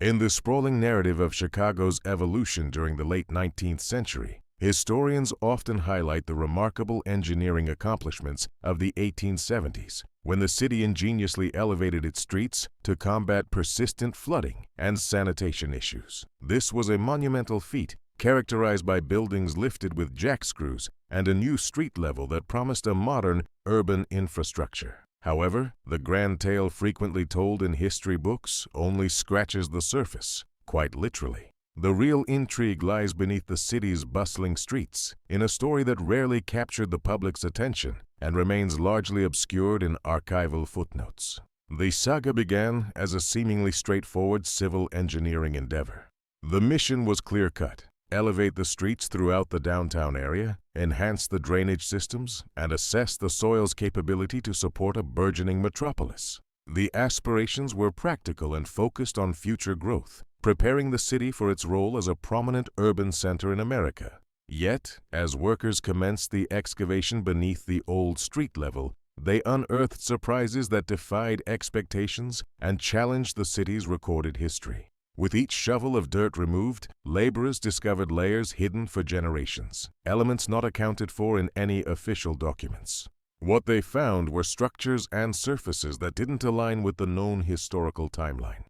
In the sprawling narrative of Chicago's evolution during the late 19th century, historians often highlight the remarkable engineering accomplishments of the 1870s, when the city ingeniously elevated its streets to combat persistent flooding and sanitation issues. This was a monumental feat, characterized by buildings lifted with jack screws and a new street level that promised a modern urban infrastructure. However, the grand tale frequently told in history books only scratches the surface, quite literally. The real intrigue lies beneath the city's bustling streets, in a story that rarely captured the public's attention and remains largely obscured in archival footnotes. The saga began as a seemingly straightforward civil engineering endeavor. The mission was clear-cut: elevate the streets throughout the downtown area, enhance the drainage systems, and assess the soil's capability to support a burgeoning metropolis. The aspirations were practical and focused on future growth, preparing the city for its role as a prominent urban center in America. Yet, as workers commenced the excavation beneath the old street level, they unearthed surprises that defied expectations and challenged the city's recorded history. With each shovel of dirt removed, laborers discovered layers hidden for generations, elements not accounted for in any official documents. What they found were structures and surfaces that didn't align with the known historical timeline.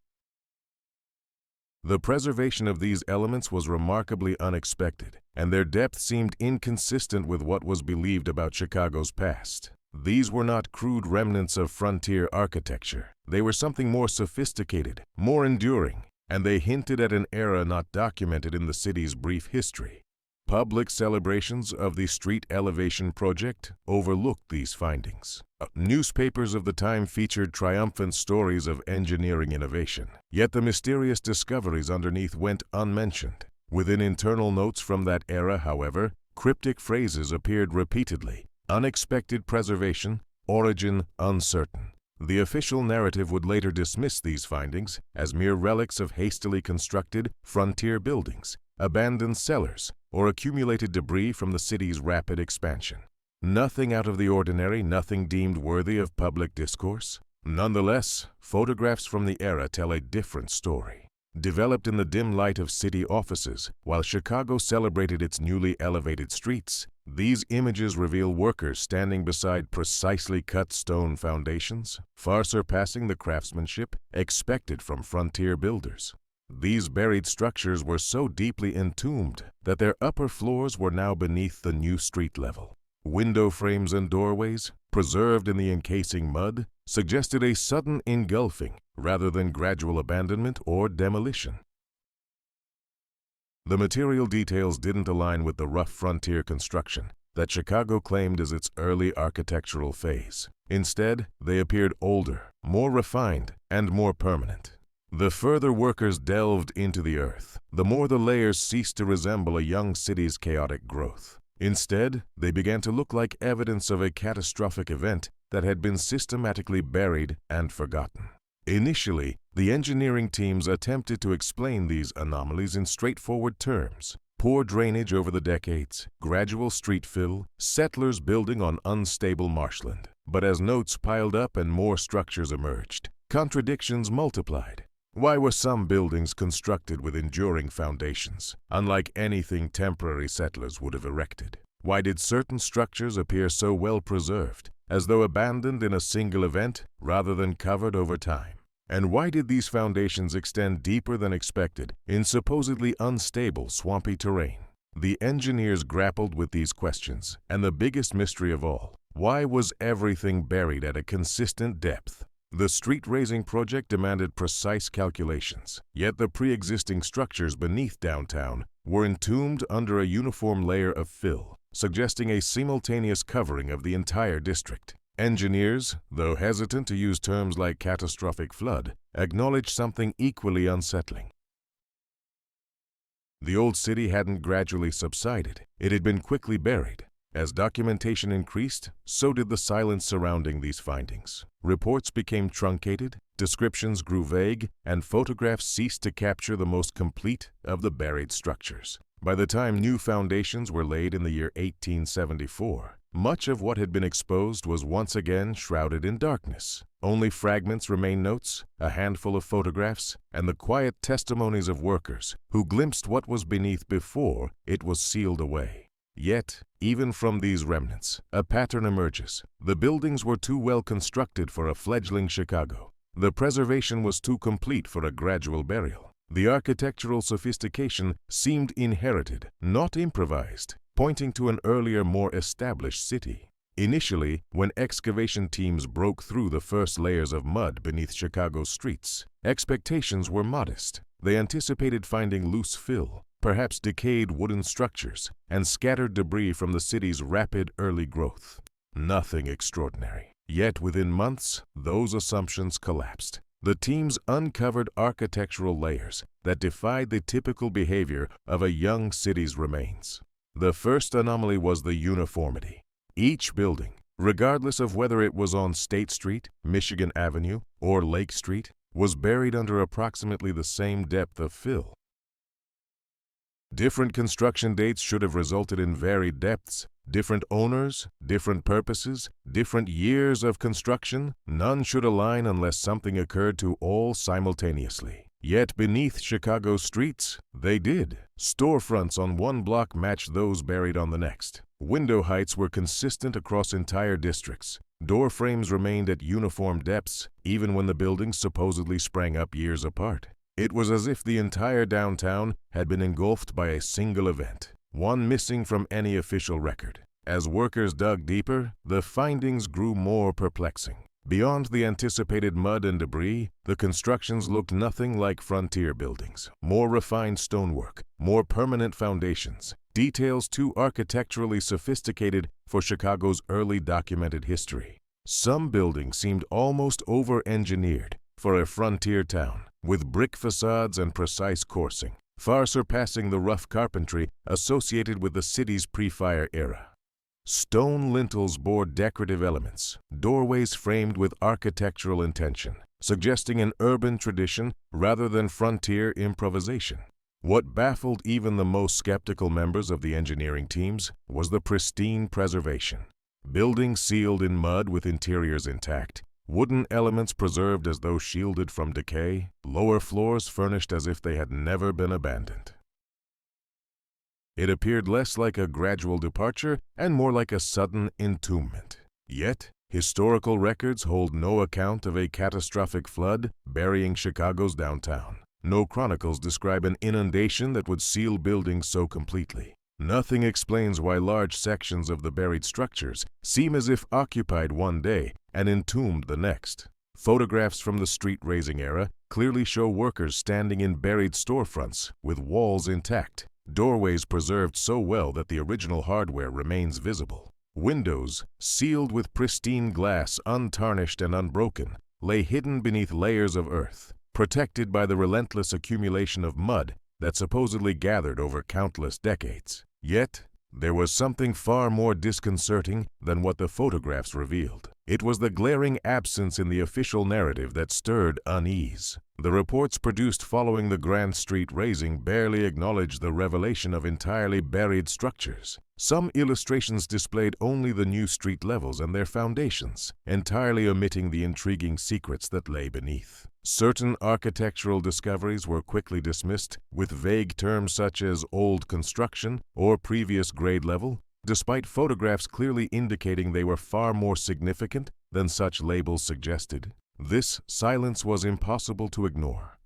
The preservation of these elements was remarkably unexpected, and their depth seemed inconsistent with what was believed about Chicago's past. These were not crude remnants of frontier architecture. They were something more sophisticated, more enduring, and they hinted at an era not documented in the city's brief history. Public celebrations of the street elevation project overlooked these findings. Newspapers of the time featured triumphant stories of engineering innovation, yet the mysterious discoveries underneath went unmentioned. Within internal notes from that era, however, cryptic phrases appeared repeatedly: unexpected preservation, origin uncertain. The official narrative would later dismiss these findings as mere relics of hastily constructed frontier buildings, abandoned cellars, or accumulated debris from the city's rapid expansion. Nothing out of the ordinary, nothing deemed worthy of public discourse. Nonetheless, photographs from the era tell a different story. Developed in the dim light of city offices, while Chicago celebrated its newly elevated streets, these images reveal workers standing beside precisely cut stone foundations, far surpassing the craftsmanship expected from frontier builders. These buried structures were so deeply entombed that their upper floors were now beneath the new street level. Window frames and doorways, preserved in the encasing mud, suggested a sudden engulfing rather than gradual abandonment or demolition. The material details didn't align with the rough frontier construction that Chicago claimed as its early architectural phase. Instead, they appeared older, more refined, and more permanent. The further workers delved into the earth, the more the layers ceased to resemble a young city's chaotic growth. Instead, they began to look like evidence of a catastrophic event that had been systematically buried and forgotten. Initially, the engineering teams attempted to explain these anomalies in straightforward terms: poor drainage over the decades, gradual street fill, settlers building on unstable marshland. But as notes piled up and more structures emerged, contradictions multiplied. Why were some buildings constructed with enduring foundations, unlike anything temporary settlers would have erected? Why did certain structures appear so well preserved, as though abandoned in a single event rather than covered over time? And why did these foundations extend deeper than expected in supposedly unstable, swampy terrain? The engineers grappled with these questions, and the biggest mystery of all: why was everything buried at a consistent depth? The street-raising project demanded precise calculations, yet the pre-existing structures beneath downtown were entombed under a uniform layer of fill, suggesting a simultaneous covering of the entire district. Engineers, though hesitant to use terms like catastrophic flood, acknowledged something equally unsettling. The old city hadn't gradually subsided, it had been quickly buried. As documentation increased, so did the silence surrounding these findings. Reports became truncated, descriptions grew vague, and photographs ceased to capture the most complete of the buried structures. By the time new foundations were laid in the year 1874, much of what had been exposed was once again shrouded in darkness. Only fragments remain: notes, a handful of photographs, and the quiet testimonies of workers who glimpsed what was beneath before it was sealed away. Yet, even from these remnants, a pattern emerges. The buildings were too well constructed for a fledgling Chicago. The preservation was too complete for a gradual burial. The architectural sophistication seemed inherited, not improvised, pointing to an earlier, more established city. Initially, when excavation teams broke through the first layers of mud beneath Chicago's streets, expectations were modest. They anticipated finding loose fill, perhaps decayed wooden structures, and scattered debris from the city's rapid early growth. Nothing extraordinary. Yet within months, those assumptions collapsed. The teams uncovered architectural layers that defied the typical behavior of a young city's remains. The first anomaly was the uniformity. Each building, regardless of whether it was on State Street, Michigan Avenue, or Lake Street, was buried under approximately the same depth of fill. Different construction dates should have resulted in varied depths, different owners, different purposes, different years of construction. None should align unless something occurred to all simultaneously. Yet beneath Chicago's streets, they did. Storefronts on one block matched those buried on the next. Window heights were consistent across entire districts. Door frames remained at uniform depths, even when the buildings supposedly sprang up years apart. It was as if the entire downtown had been engulfed by a single event, one missing from any official record. As workers dug deeper, the findings grew more perplexing. Beyond the anticipated mud and debris, the constructions looked nothing like frontier buildings. More refined stonework, more permanent foundations, details too architecturally sophisticated for Chicago's early documented history. Some buildings seemed almost over-engineered for a frontier town, with brick facades and precise coursing, far surpassing the rough carpentry associated with the city's pre-fire era. Stone lintels bore decorative elements, doorways framed with architectural intention, suggesting an urban tradition rather than frontier improvisation. What baffled even the most skeptical members of the engineering teams was the pristine preservation. Buildings sealed in mud with interiors intact, wooden elements preserved as though shielded from decay, lower floors furnished as if they had never been abandoned. It appeared less like a gradual departure and more like a sudden entombment. Yet, historical records hold no account of a catastrophic flood burying Chicago's downtown. No chronicles describe an inundation that would seal buildings so completely. Nothing explains why large sections of the buried structures seem as if occupied one day and entombed the next. Photographs from the street-raising era clearly show workers standing in buried storefronts with walls intact, doorways preserved so well that the original hardware remains visible. Windows, sealed with pristine glass, untarnished and unbroken, lay hidden beneath layers of earth, protected by the relentless accumulation of mud that supposedly gathered over countless decades. Yet, there was something far more disconcerting than what the photographs revealed. It was the glaring absence in the official narrative that stirred unease. The reports produced following the Grand Street raising barely acknowledged the revelation of entirely buried structures. Some illustrations displayed only the new street levels and their foundations, entirely omitting the intriguing secrets that lay beneath. Certain architectural discoveries were quickly dismissed with vague terms such as old construction or previous grade level, despite photographs clearly indicating they were far more significant than such labels suggested. This silence was impossible to ignore.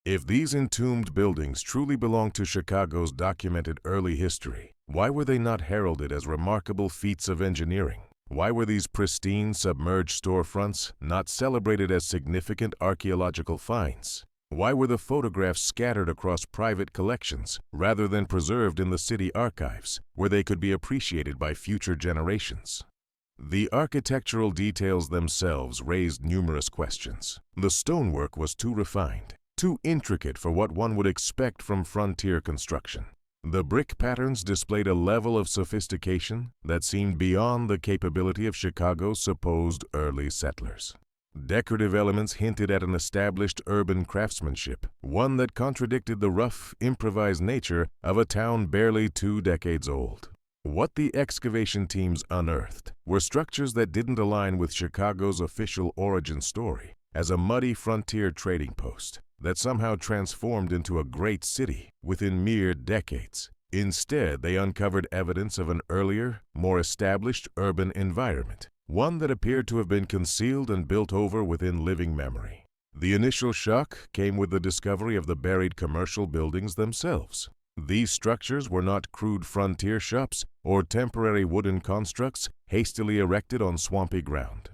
If these entombed buildings truly belonged to Chicago's documented early history, why were they not heralded as remarkable feats of engineering? Why were these pristine, submerged storefronts not celebrated as significant archaeological finds? Why were the photographs scattered across private collections rather than preserved in the city archives, where they could be appreciated by future generations? The architectural details themselves raised numerous questions. The stonework was too refined, too intricate for what one would expect from frontier construction. The brick patterns displayed a level of sophistication that seemed beyond the capability of Chicago's supposed early settlers. Decorative elements hinted at an established urban craftsmanship, one that contradicted the rough, improvised nature of a town barely 2 decades old. What the excavation teams unearthed were structures that didn't align with Chicago's official origin story as a muddy frontier trading post that somehow transformed into a great city within mere decades. Instead, they uncovered evidence of an earlier, more established urban environment, one that appeared to have been concealed and built over within living memory. The initial shock came with the discovery of the buried commercial buildings themselves. These structures were not crude frontier shops or temporary wooden constructs hastily erected on swampy ground.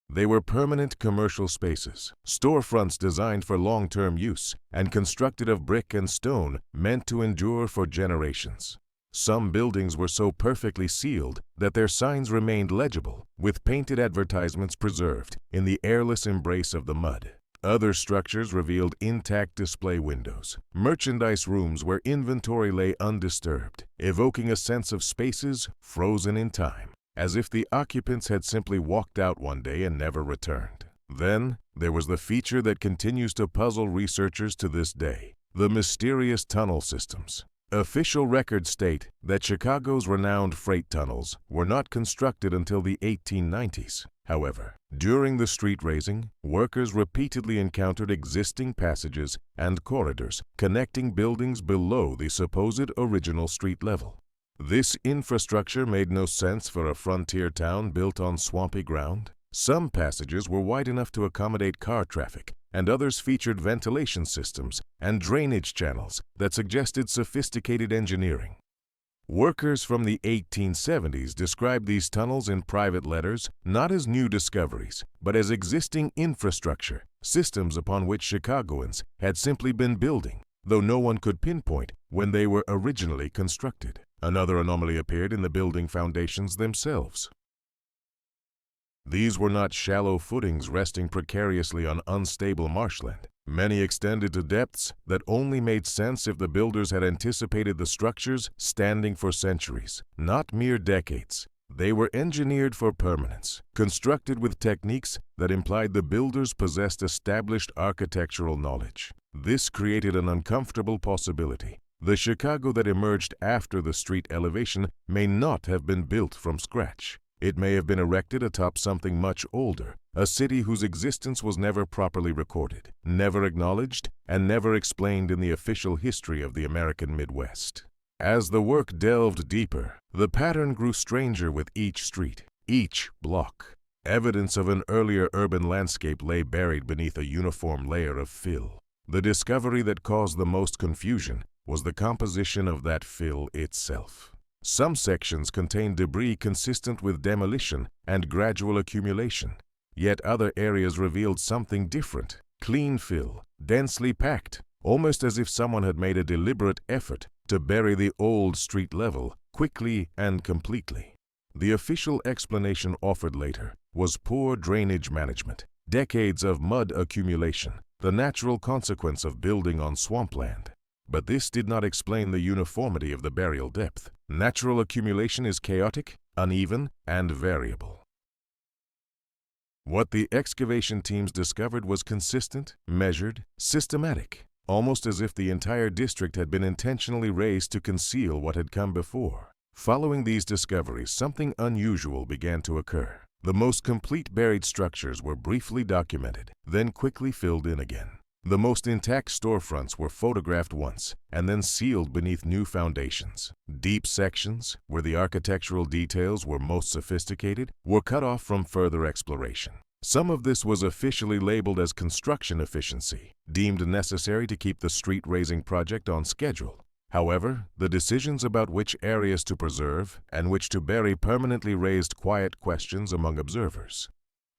They were permanent commercial spaces, storefronts designed for long-term use and constructed of brick and stone meant to endure for generations. Some buildings were so perfectly sealed that their signs remained legible, with painted advertisements preserved in the airless embrace of the mud. Other structures revealed intact display windows, merchandise rooms where inventory lay undisturbed, evoking a sense of spaces frozen in time, as if the occupants had simply walked out one day and never returned. Then, there was the feature that continues to puzzle researchers to this day: the mysterious tunnel systems. Official records state that Chicago's renowned freight tunnels were not constructed until the 1890s. However, during the street raising, workers repeatedly encountered existing passages and corridors connecting buildings below the supposed original street level. This infrastructure made no sense for a frontier town built on swampy ground. Some passages were wide enough to accommodate car traffic, and others featured ventilation systems and drainage channels that suggested sophisticated engineering. Workers from the 1870s described these tunnels in private letters not as new discoveries, but as existing infrastructure, systems upon which Chicagoans had simply been building, though no one could pinpoint when they were originally constructed. Another anomaly appeared in the building foundations themselves. These were not shallow footings resting precariously on unstable marshland. Many extended to depths that only made sense if the builders had anticipated the structures standing for centuries, not mere decades. They were engineered for permanence, constructed with techniques that implied the builders possessed established architectural knowledge. This created an uncomfortable possibility. The Chicago that emerged after the street elevation may not have been built from scratch. It may have been erected atop something much older, a city whose existence was never properly recorded, never acknowledged, and never explained in the official history of the American Midwest. As the work delved deeper, the pattern grew stranger with each street, each block. Evidence of an earlier urban landscape lay buried beneath a uniform layer of fill. The discovery that caused the most confusion was the composition of that fill itself. Some sections contained debris consistent with demolition and gradual accumulation, yet other areas revealed something different: clean fill, densely packed, almost as if someone had made a deliberate effort to bury the old street level quickly and completely. The official explanation offered later was poor drainage management, decades of mud accumulation, the natural consequence of building on swampland. But this did not explain the uniformity of the burial depth. Natural accumulation is chaotic, uneven, and variable. What the excavation teams discovered was consistent, measured, systematic, almost as if the entire district had been intentionally raised to conceal what had come before. Following these discoveries, something unusual began to occur. The most complete buried structures were briefly documented, then quickly filled in again. The most intact storefronts were photographed once and then sealed beneath new foundations. Deep sections, where the architectural details were most sophisticated, were cut off from further exploration. Some of this was officially labeled as construction efficiency, deemed necessary to keep the street raising project on schedule. However, the decisions about which areas to preserve and which to bury permanently raised quiet questions among observers.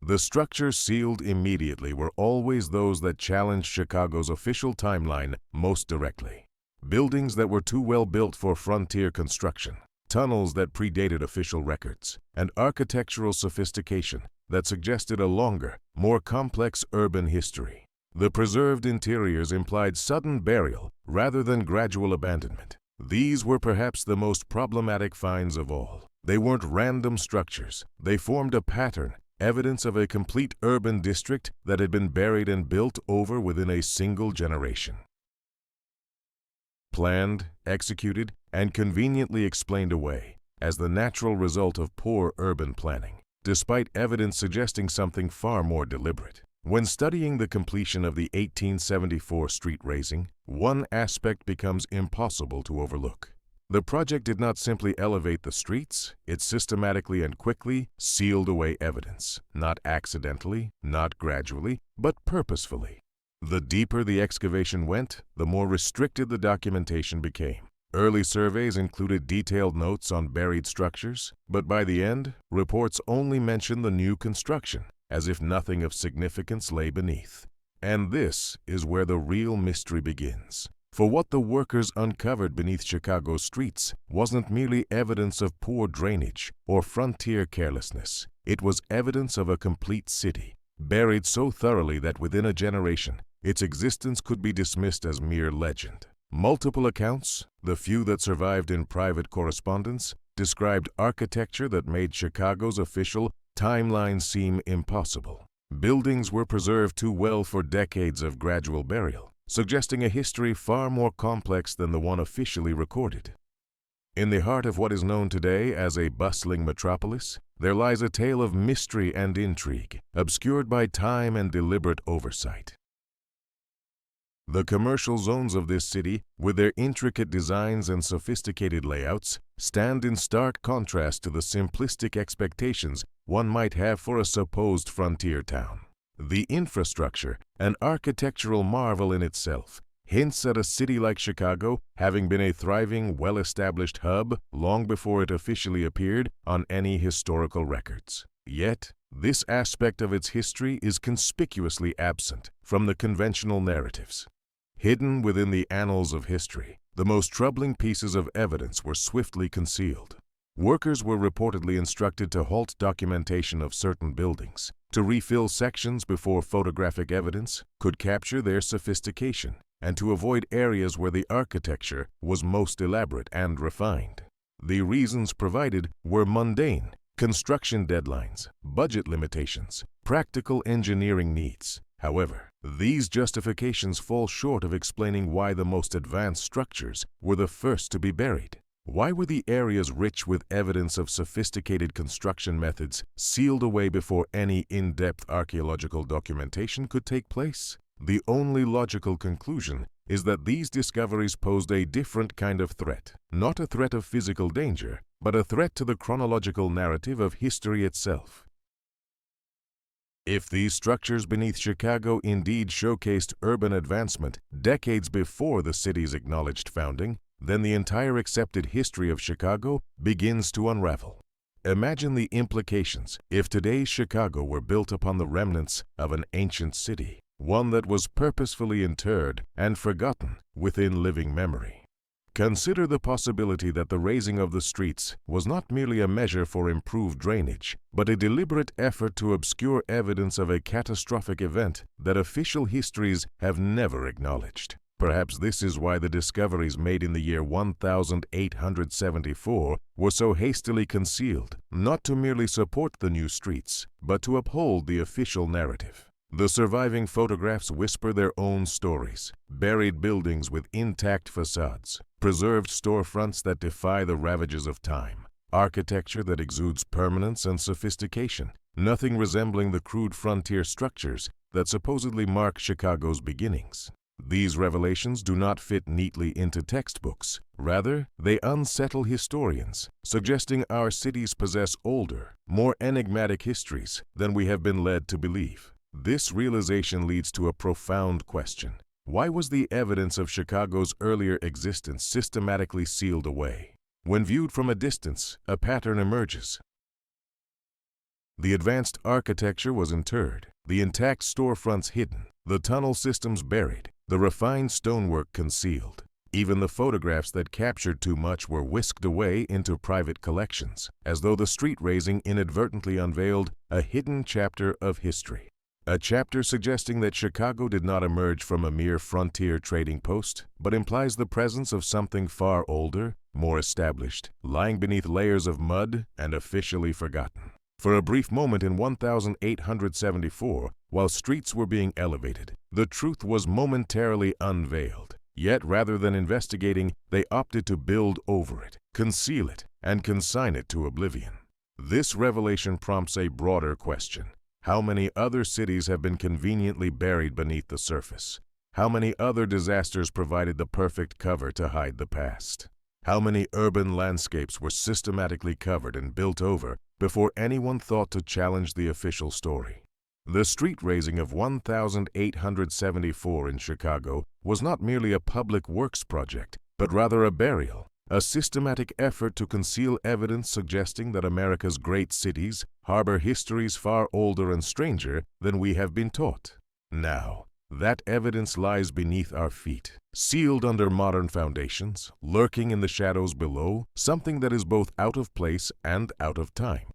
The structures sealed immediately were always those that challenged Chicago's official timeline most directly. Buildings that were too well built for frontier construction, tunnels that predated official records, and architectural sophistication that suggested a longer, more complex urban history. The preserved interiors implied sudden burial rather than gradual abandonment. These were perhaps the most problematic finds of all. They weren't random structures. They formed a pattern, evidence of a complete urban district that had been buried and built over within a single generation. planned, executed, and conveniently explained away as the natural result of poor urban planning, despite evidence suggesting something far more deliberate. When studying the completion of the 1874 street raising, one aspect becomes impossible to overlook. The project did not simply elevate the streets, it systematically and quickly sealed away evidence, not accidentally, not gradually, but purposefully. The deeper the excavation went, the more restricted the documentation became. Early surveys included detailed notes on buried structures, but by the end, reports only mentioned the new construction, as if nothing of significance lay beneath. And this is where the real mystery begins. For what the workers uncovered beneath Chicago's streets wasn't merely evidence of poor drainage or frontier carelessness. It was evidence of a complete city, buried so thoroughly that within a generation, its existence could be dismissed as mere legend. Multiple accounts, the few that survived in private correspondence, described architecture that made Chicago's official timeline seem impossible. Buildings were preserved too well for decades of gradual burial, suggesting a history far more complex than the one officially recorded. In the heart of what is known today as a bustling metropolis, there lies a tale of mystery and intrigue, obscured by time and deliberate oversight. The commercial zones of this city, with their intricate designs and sophisticated layouts, stand in stark contrast to the simplistic expectations one might have for a supposed frontier town. The infrastructure, an architectural marvel in itself, hints at a city like Chicago having been a thriving, well-established hub long before it officially appeared on any historical records. Yet, this aspect of its history is conspicuously absent from the conventional narratives. Hidden within the annals of history, the most troubling pieces of evidence were swiftly concealed. Workers were reportedly instructed to halt documentation of certain buildings, to refill sections before photographic evidence could capture their sophistication, and to avoid areas where the architecture was most elaborate and refined. The reasons provided were mundane: construction deadlines, budget limitations, practical engineering needs. However, these justifications fall short of explaining why the most advanced structures were the first to be buried. Why were the areas rich with evidence of sophisticated construction methods sealed away before any in-depth archaeological documentation could take place? The only logical conclusion is that these discoveries posed a different kind of threat, not a threat of physical danger, but a threat to the chronological narrative of history itself. If these structures beneath Chicago indeed showcased urban advancement decades before the city's acknowledged founding, then the entire accepted history of Chicago begins to unravel. Imagine the implications if today's Chicago were built upon the remnants of an ancient city, one that was purposefully interred and forgotten within living memory. Consider the possibility that the raising of the streets was not merely a measure for improved drainage, but a deliberate effort to obscure evidence of a catastrophic event that official histories have never acknowledged. Perhaps this is why the discoveries made in the year 1874 were so hastily concealed, not to merely support the new streets, but to uphold the official narrative. The surviving photographs whisper their own stories: buried buildings with intact facades, preserved storefronts that defy the ravages of time, architecture that exudes permanence and sophistication, nothing resembling the crude frontier structures that supposedly mark Chicago's beginnings. These revelations do not fit neatly into textbooks. Rather, they unsettle historians, suggesting our cities possess older, more enigmatic histories than we have been led to believe. This realization leads to a profound question. Why was the evidence of Chicago's earlier existence systematically sealed away? When viewed from a distance, a pattern emerges. The advanced architecture was interred, the intact storefronts hidden, the tunnel systems buried, the refined stonework concealed. Even the photographs that captured too much were whisked away into private collections, as though the street raising inadvertently unveiled a hidden chapter of history. A chapter suggesting that Chicago did not emerge from a mere frontier trading post, but implies the presence of something far older, more established, lying beneath layers of mud and officially forgotten. For a brief moment in 1874, while streets were being elevated, the truth was momentarily unveiled. Yet rather than investigating, they opted to build over it, conceal it, and consign it to oblivion. This revelation prompts a broader question. How many other cities have been conveniently buried beneath the surface? How many other disasters provided the perfect cover to hide the past? How many urban landscapes were systematically covered and built over before anyone thought to challenge the official story? The street razing of 1874 in Chicago was not merely a public works project, but rather a burial, a systematic effort to conceal evidence suggesting that America's great cities harbor histories far older and stranger than we have been taught. Now, that evidence lies beneath our feet, sealed under modern foundations, lurking in the shadows below, something that is both out of place and out of time.